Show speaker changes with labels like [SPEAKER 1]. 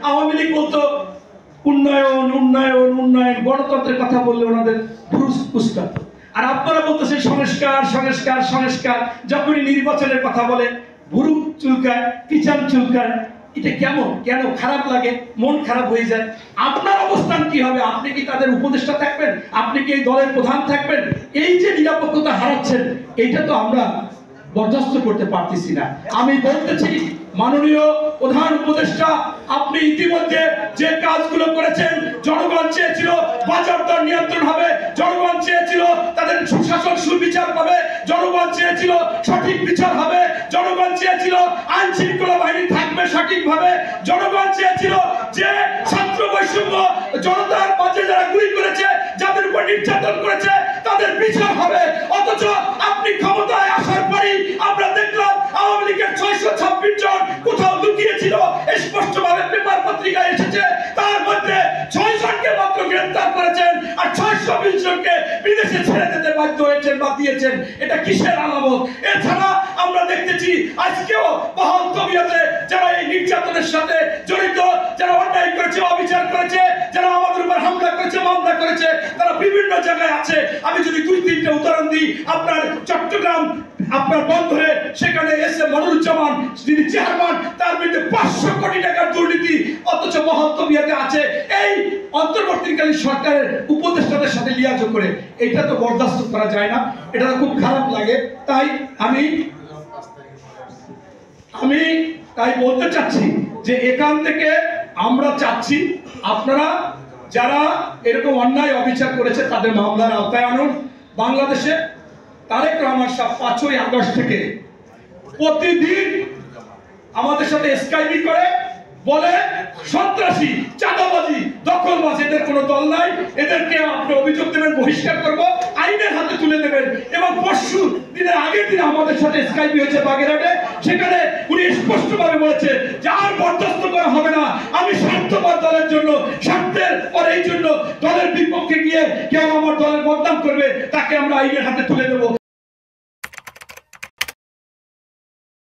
[SPEAKER 1] আওয়ামী লীগ বলতো উন্নয়ন উন্নয়ন উন্নয়ন, গণতন্ত্রের কথা বললে ওনাদের পুরস্কার। আর আপনারা বলতেছেন সংস্কার সংস্কার সংস্কার, যখনই নির্বাচনের কথা বলে ভুরু চুলকায়, পিছান চুলকায়। এটা কেমন, কেন খারাপ লাগে, মন খারাপ হয়ে যায়। আপনার অবস্থান কি হবে? আপনি কি তাদের উপদেষ্টা থাকবেন? আপনি কি এই দলের প্রধান থাকবেন? এই যে নিরাপত্তা হারাচ্ছেন, এইটা তো আমরা বরদাস্ত করতে পারতেছি না। আমি বলতেছি মাননীয় প্রধান উপদেষ্টা, আপনি ইতিমধ্যে যে কাজগুলো করেছেন, জনগণ চেয়েছিল বাজার দর নিয়ন্ত্রণ হবে, জনগণ চেয়েছিল তাদের সুশাসন সুবিচার পাবে, জনগণ চেয়েছিল সঠিক বিচার হবে, জনগণ চেয়েছিল আইন শৃঙ্খলা বাহিনী থাকবে সঠিকভাবে, জনগণ চেয়েছিল যে ছাত্র বৈষম্য, জনতার মাঝে যারা গুলি করেছে, যাদের উপর নির্যাতন করেছে তাদের বিচার হবে। অথচ আপনি ক্ষমতায় আসার পরই আমরা দেখলাম আওয়ামী লীগের 626 জন কোথাও লুকিয়েছিল, স্পষ্টভাবে পেপার পত্রিকায় এসেছে। তার মধ্যে 6 জনকে মাত্র গ্রেফতার করেছেন আর 620 জনকে বিদেশে ছেড়ে দিতে বাধ্য হয়েছেন বা দিয়েছেন। এটা কিসের আলামত? এছাড়া আমরা দেখতেছি আজকেও বহাল তবিয়তে যারা এই নির্যাতনের সাথে জড়িত, যারা অন্যায় করেছে, অবিচার করেছে, যারা আমাদের উপর হামলা করেছে, মামলা করেছে, তারা বিভিন্ন জায়গায় আছে। আমি যদি 2-3টা উদাহরণ দিই, আপনার চট্টগ্রাম আপনার বন্ধরে সেখানে এসে মনিরুজ্জামান যিনি চেয়ারম্যান, তার বিরুদ্ধে 500 কোটি টাকার দুর্নীতি, অথচ বহাল তবিয়তে আছে এই অন্তর্বর্তীকালীন সরকারের উপদেষ্টাদের সাথে লিয়াজ করে। এটা তো বরদাস্ত করা যায় না, এটা খুব খারাপ লাগে। তাই আমি বলতে চাচ্ছি যে এখান থেকে আমরা চাচ্ছি আপনারা যারা এরকম অন্যায় অবিচার করেছে তাদের মামলার আওতায় আনুন। বাংলাদেশে তারেক রহমান সাহেব 5ই আগস্ট থেকে প্রতিদিন আমাদের সাথে স্কাইপি করে বলে সন্ত্রাসী, চাঁদাবাজি, দখলবাজ, এদের কোনো দল নাই, এদেরকে আপনি অভিযোগ দেবেন, বহিষ্কার করব, আইনের হাতে তুলে দেবেন। এবং পরশু দিনের আগের দিন আমাদের সাথে স্কাইপি হয়েছে বাগেরহাটে, সেখানে উনি স্পষ্টভাবে বলেছে যে আর বরদাস্ত করা হবে না। আমি স্বার্থপর দলের জন্য, স্বার্থের পর এই জন্য দলের বিপক্ষে গিয়ে কেউ আমার দলের বদনাম করবে, তাকে আমরা আইনের হাতে তুলে দেবো।